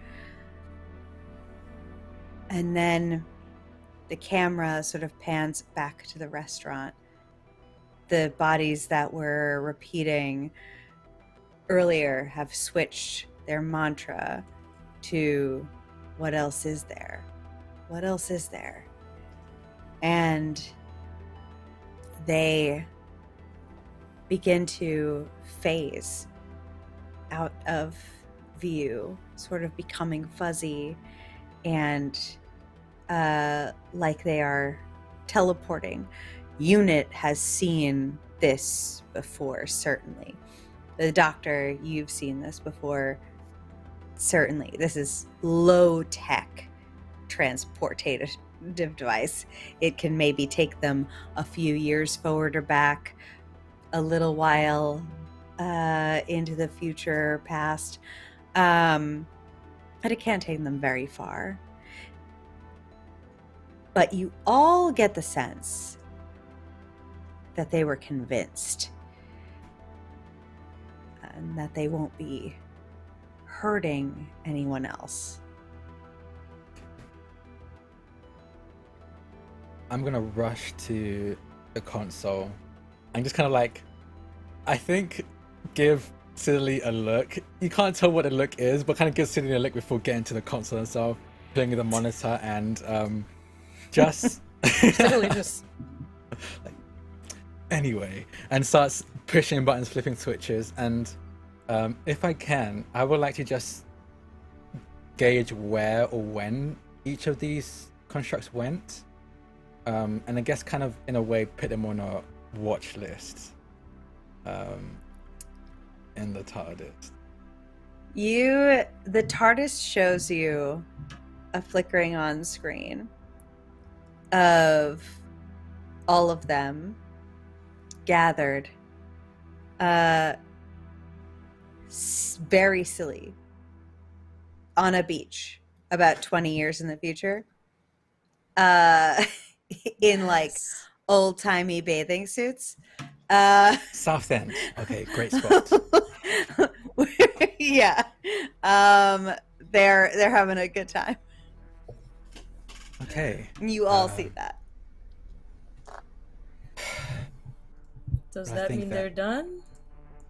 S1: And then the camera sort of pans back to the restaurant. The bodies that were repeating earlier have switched their mantra to what else is there? What else is there? And they begin to phase out of view, sort of becoming fuzzy and like they are teleporting. Unit has seen this before, certainly. The doctor, you've seen this before, certainly. This is low-tech transportative device. It can maybe take them a few years forward or back, a little while into the future, past, but it can't take them very far. But you all get the sense that they were convinced and that they won't be hurting anyone else.
S5: I'm gonna rush to the console and just kind of like, I think, give Sidley a look. You can't tell what the look is, but kind of give Sidley a look before getting to the console itself, playing with the monitor, and just
S2: Sidley just
S5: like, anyway, and starts pushing buttons, flipping switches, and if I can, I would like to just gauge where or when each of these constructs went, and I guess kind of in a way put them on a watch list in the TARDIS.
S1: The TARDIS shows you a flickering on screen of all of them gathered. Very silly. on a beach about 20 years in the future, uh, in like
S3: Yes.
S1: old-timey bathing suits. Uh,
S5: South End. Okay, great spot.
S1: yeah. They're having a good time.
S5: Okay.
S1: You all see that.
S3: Does
S5: I
S3: that
S5: think
S3: mean
S5: that-
S3: they're done?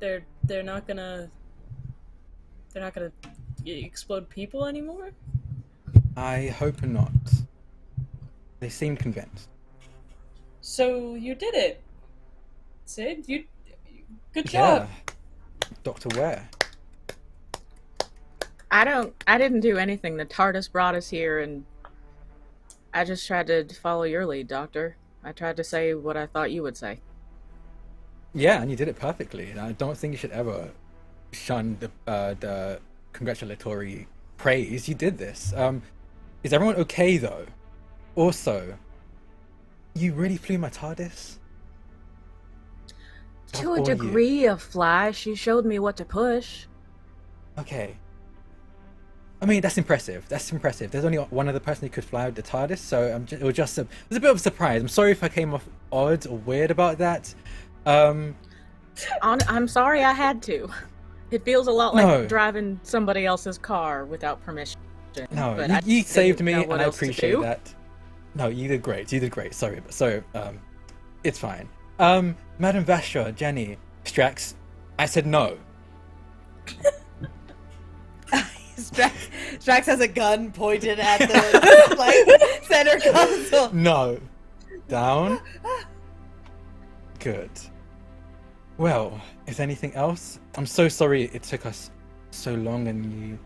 S3: They're not gonna explode people anymore?
S5: I hope not. They seem convinced.
S3: So you did it, Sid. Good job.
S5: Yeah. Dr. Ware.
S2: I didn't do anything. The TARDIS brought us here, and I just tried to follow your lead, Doctor. I tried to say what I thought you would say.
S5: Yeah, and you did it perfectly. And I don't think you should ever shun the congratulatory praise. You did this. Is everyone okay though? Also, you really flew my TARDIS?
S2: To
S5: All
S2: a
S5: you.
S2: degree of fly, she showed me what to push.
S5: Okay. I mean, that's impressive. That's impressive. There's only one other person who could fly with the TARDIS, so it was a bit of a surprise. I'm sorry if I came off odd or weird about that.
S2: I'm sorry I had to. It feels a lot like
S5: No.
S2: driving somebody else's car without permission.
S5: No,
S2: but I
S5: you
S2: didn't
S5: saved me,
S2: know
S5: and
S2: what
S5: I
S2: else to
S5: appreciate
S2: do.
S5: that. No, you did great. You did great. Sorry, it's fine. Madam Vastra, Jenny, Strax, I said no.
S1: Strax has a gun pointed at the like center console.
S5: No. Down. Good. Well, is anything else? I'm so sorry it took us so long, and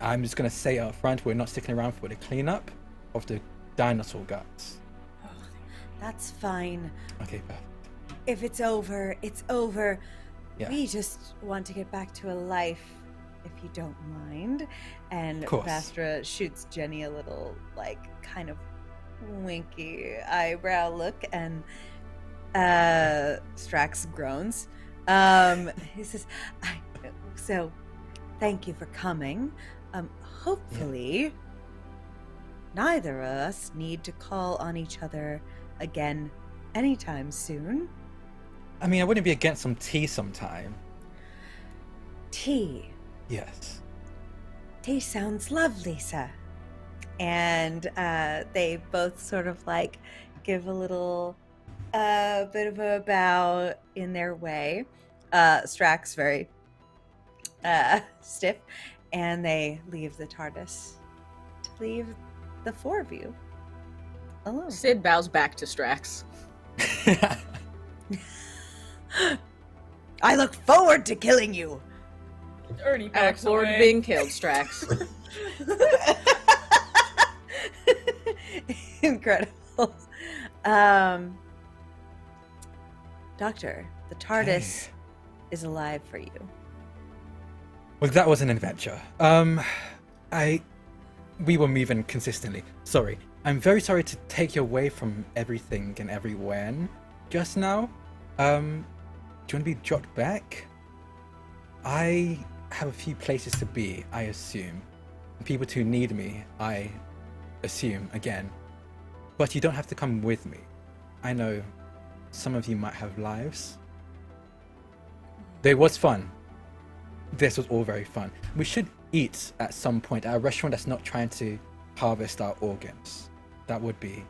S5: I'm just gonna say up front, we're not sticking around for the cleanup of the dinosaur guts.
S1: That's fine.
S5: Okay, perfect.
S1: If it's over, it's over.
S5: Yeah.
S1: We just want to get back to a life, if you don't mind. And
S5: Of course.
S1: Vastra shoots Jenny a little, like, kind of winky eyebrow look, and Strax groans. He says, so, thank you for coming. Hopefully, neither of us need to call on each other again anytime soon.
S5: I mean, I wouldn't be against some tea sometime.
S1: Tea.
S5: Yes.
S1: Tea sounds lovely, sir. And they both sort of like give a little bit of a bow in their way. Strax very stiff, and they leave the TARDIS to leave the four of you alone.
S2: Sid bows back to Strax.
S1: I look forward to killing you.
S3: Ernie
S2: I look
S3: backs
S2: forward to
S3: away.
S2: being killed, Strax.
S1: Incredible. Doctor, the TARDIS is alive for you.
S5: Well, that was an adventure. We were moving consistently. Sorry. I'm very sorry to take you away from everything and everywhere just now. Do you want to be dropped back? I have a few places to be, I assume. People who need me, I assume, again. But you don't have to come with me. I know some of you might have lives. It was fun. This was all very fun. We should eat at some point at a restaurant that's not trying to harvest our organs. That would be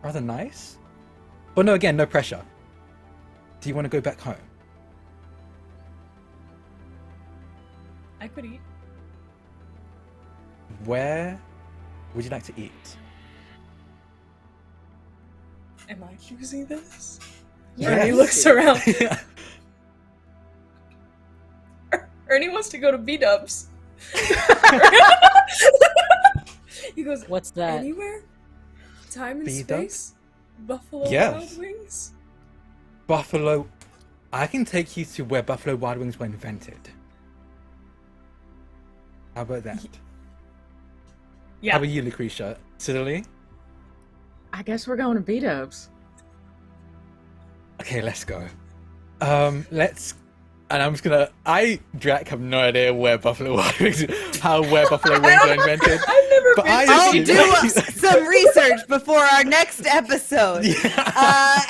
S5: rather nice. But no, again, no pressure. Do you want to go back home?
S3: I could eat.
S5: Where would you like to eat?
S3: Am I choosing this?
S2: Yeah,
S3: Ernie
S2: you
S3: looks
S2: do.
S3: around. Ernie wants to go to B-dubs. He goes,
S4: What's that?
S3: anywhere? Time and
S5: B-dubs?
S3: space? Buffalo
S5: Yes.
S3: Wild Wings?
S5: Buffalo. I can take you to where Buffalo Wild Wings were invented. How about that?
S3: Yeah.
S5: How about you, Lucretia? Sidley?
S2: I guess we're going to B-dubs.
S5: Okay, let's go. Let's. And I'm just gonna. Drac, have no idea where Buffalo Wings, where Buffalo Wings are invented.
S3: I've never
S5: But
S3: been
S5: I
S3: to
S1: I'll
S5: assume-
S1: do some research before our next episode.
S5: Yeah.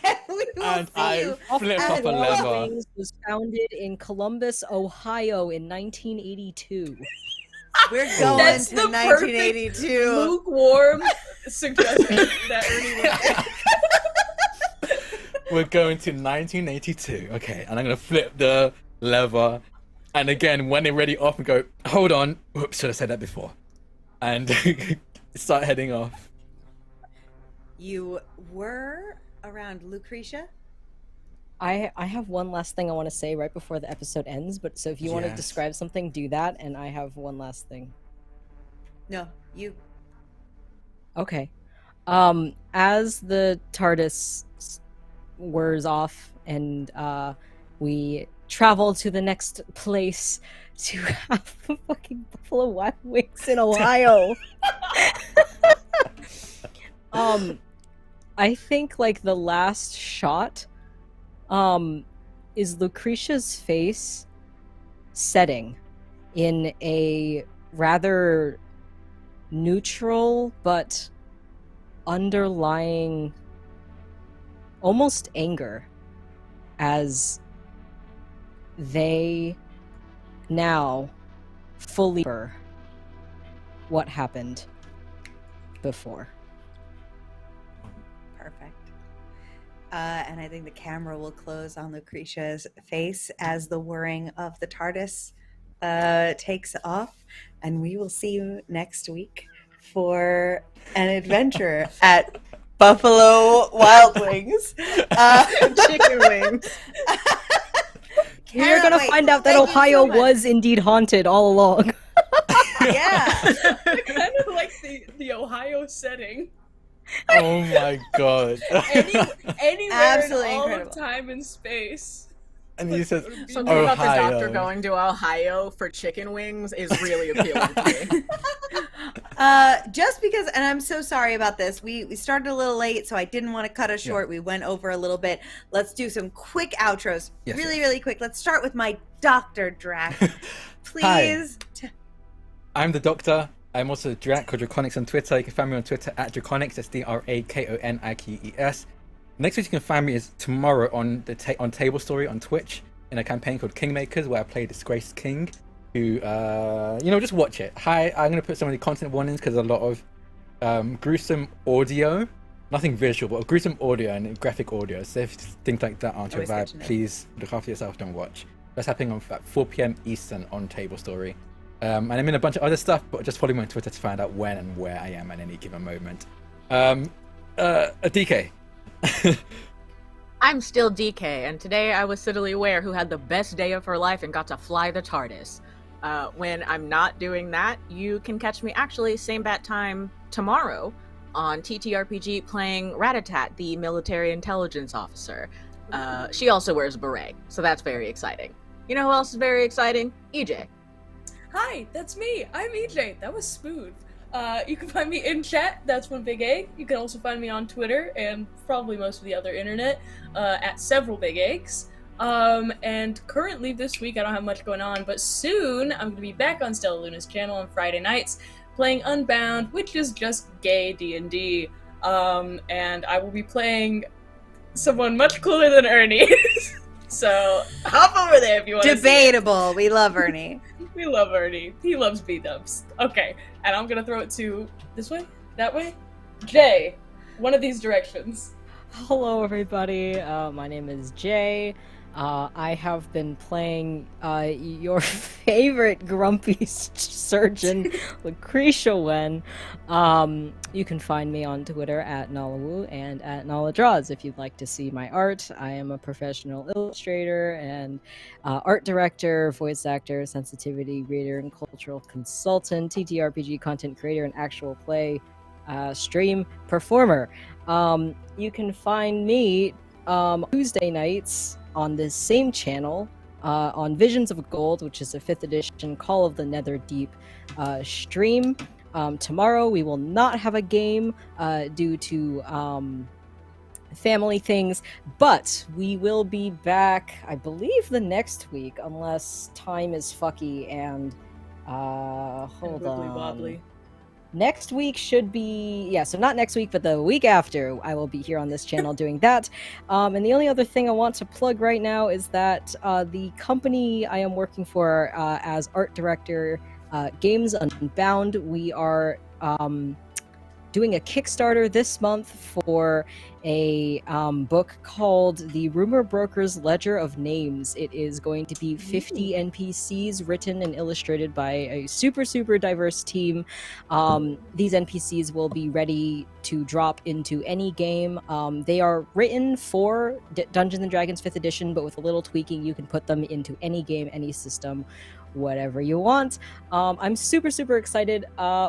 S1: And we will
S5: And
S1: see
S5: I
S1: you.
S5: flip
S1: at
S5: up a
S1: Buffalo
S5: lever.
S4: Wings was founded in Columbus, Ohio in 1982.
S1: We're going
S3: That's
S1: to
S3: the perfect
S1: 1982.
S3: lukewarm suggestion that Ernie would make.
S5: We're going to 1982. Okay, and I'm gonna flip the lever, and again, when they're ready off, and go, hold on. Whoops, should have said that before. And start heading off.
S1: You were around Lucretia?
S4: I have one last thing I want to say right before the episode ends, but so if you want to
S5: Yes.
S4: describe something, do that, and I have one last thing.
S1: No, you.
S4: Okay. As the TARDIS whirs off and we travel to the next place to have fucking Buffalo Wild Wings in Ohio. I think like the last shot is Lucretia's face setting in a rather neutral but underlying almost anger as they now fully remember what happened before.
S1: Perfect. And I think the camera will close on Lucretia's face as the whirring of the TARDIS takes off. And we will see you next week for an adventure at Buffalo Wild Wings.
S2: Chicken wings.
S4: We are going to find out that Ohio was indeed haunted all along.
S1: Yeah.
S3: Kind of like the Ohio setting.
S5: Oh my god.
S3: Anywhere
S1: Absolutely
S3: in all
S1: incredible.
S3: of time and space.
S5: And he says,
S2: Something about the
S5: Ohio.
S2: doctor going to Ohio for chicken wings is really appealing to me.
S1: Just because, and I'm so sorry about this. We started a little late, so I didn't want to cut us short. We went over a little bit. Let's do some quick outros.
S5: Yes,
S1: really,
S5: yes.
S1: really quick. Let's start with my Dr. Drac. Please.
S5: Hi. I'm the Doctor. I'm also Drac or Draconics on Twitter. You can find me on Twitter at Draconics. That's DRAKONIQES. Next week you can find me is tomorrow on on Table Story on Twitch in a campaign called Kingmakers, where I play Disgraced King. Who just watch it. Hi, I'm gonna put some of the content warnings because there's a lot of gruesome audio, nothing visual, but gruesome audio and graphic audio. So if things like that aren't your
S1: Always good to
S5: vibe,
S1: know.
S5: please look after yourself. Don't watch. That's happening on at 4 p.m. Eastern on Table Story. And I'm in a bunch of other stuff, but just follow me on Twitter to find out when and where I am at any given moment. DK.
S2: I'm still DK, and today I was Sidley Ware, who had the best day of her life and got to fly the TARDIS. When I'm not doing that, you can catch me actually same bat time tomorrow on TTRPG playing Ratatat, the military intelligence officer. She also wears a beret, so that's very exciting. You know who else is very exciting? EJ.
S3: Hi, that's me. I'm EJ. That was smooth. You can find me in chat. That's one big egg. You can also find me on Twitter and probably most of the other internet at several big eggs. And currently this week I don't have much going on, but soon I'm going to be back on Stella Luna's channel on Friday nights playing Unbound, which is just gay D&D. And I will be playing someone much cooler than Ernie. So hop over there if you want to see it.
S1: Debatable. We love Ernie.
S3: We love Ernie. He loves B-dubs. Okay, and I'm gonna throw it to this way? That way? Jay, one of these directions.
S4: Hello, everybody. My name is Jay. I have been playing your favorite grumpy surgeon, Lucretia Wen. You can find me on Twitter at Nalawu and at NalaDraws if you'd like to see my art. I am a professional illustrator and art director, voice actor, sensitivity reader, and cultural consultant, TTRPG content creator, and actual play stream performer. You can find me Tuesday nights on this same channel on Visions of Gold, which is a 5th edition Call of the Nether Deep stream. Tomorrow we will not have a game due to family things. But we will be back, I believe, the next week, unless time is fucky and hold
S3: Wibbly
S4: on.
S3: wobbly.
S4: Next week should be, yeah, so not next week, but the week after, I will be here on this channel doing that. And the only other thing I want to plug right now is that the company I am working for as art director, Games Unbound, we are doing a Kickstarter this month for a book called The Rumor Broker's Ledger of Names. It is going to be 50 NPCs written and illustrated by a super, super diverse team. These NPCs will be ready to drop into any game. They are written for Dungeons & Dragons 5th edition, but with a little tweaking, you can put them into any game, any system, whatever you want. I'm super, super excited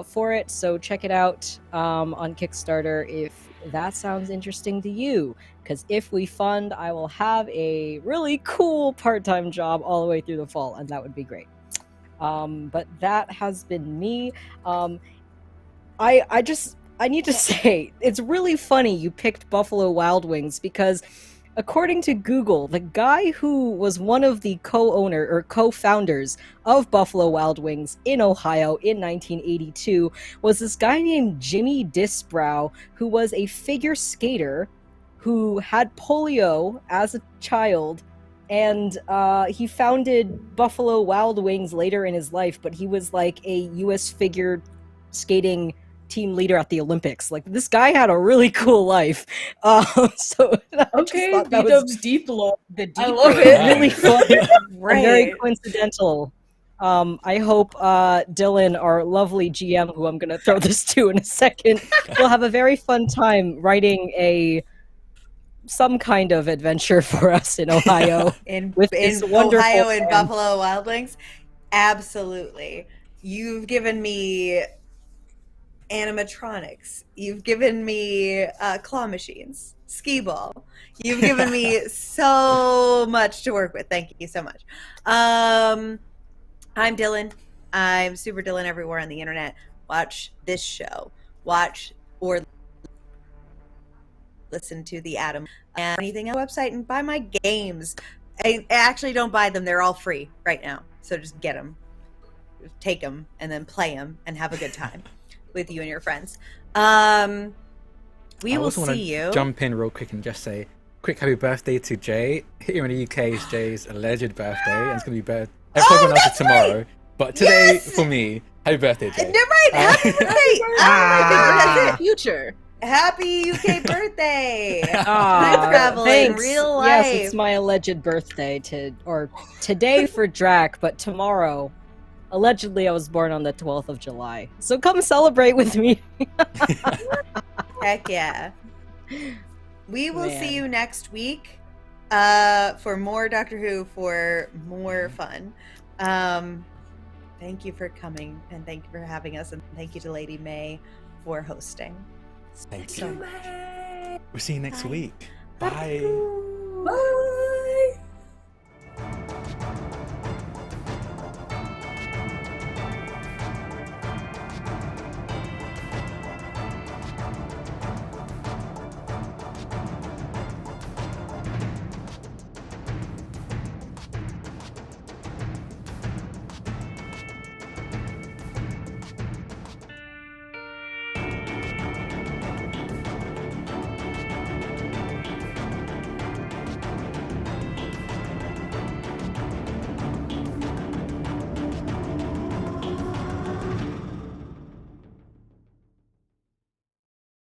S4: for it, so check it out on Kickstarter if that sounds interesting to you. Because if we fund, I will have a really cool part-time job all the way through the fall, and that would be great. But that has been me. I need to say, it's really funny you picked Buffalo Wild Wings because according to Google, the guy who was one of the co-founders of Buffalo Wild Wings in Ohio in 1982 was this guy named Jimmy Disbrow, who was a figure skater who had polio as a child, and he founded Buffalo Wild Wings later in his life, but he was like a U.S. figure skating team leader at the Olympics. Like, this guy had a really cool life. So
S3: Okay, B-Dub's deep lore.
S2: The deep
S3: I love
S2: rave.
S3: it.
S4: really fun and very
S1: Right.
S4: coincidental. I hope Dylan, our lovely GM, who I'm going to throw this to in a second, will have a very fun time writing some kind of adventure for us in Ohio.
S1: In
S4: With this wonderful
S1: Ohio and
S4: band.
S1: Buffalo Wild Wings, absolutely. You've given me animatronics. You've given me claw machines, skee ball. You've given me so much to work with. Thank you so much. I'm Dylan. I'm Super Dylan everywhere on the internet. Watch this show. Watch or listen to the Adam and anything on the website and buy my games. I actually don't buy them. They're all free right now. So just get them, take them, and then play them and have a good time with you and your friends. We
S5: I
S1: will
S5: also want
S1: see
S5: to
S1: you.
S5: jump in real quick and just say quick happy birthday to Jay. Here in the UK is Jay's alleged birthday, and it's going to be everyone else is tomorrow.
S1: right!
S5: But today,
S1: Yes!
S5: for me, happy birthday, Jay.
S1: You're right. Happy birthday.
S2: Happy
S1: That's it.
S2: future.
S1: Happy UK birthday.
S4: Aw,
S1: Time travel in
S4: thanks.
S1: real
S4: Yes,
S1: life.
S4: it's my alleged birthday today for Drac, but tomorrow. Allegedly, I was born on the 12th of July. So come celebrate with me.
S1: Heck yeah. We will
S4: Man.
S1: see you next week for more Doctor Who, for more fun. Thank you for coming, and thank you for having us, and thank you to Lady May for hosting.
S5: Thank
S1: So
S5: you.
S1: much.
S5: We'll see you next
S1: Bye.
S5: week. Bye.
S1: Bye.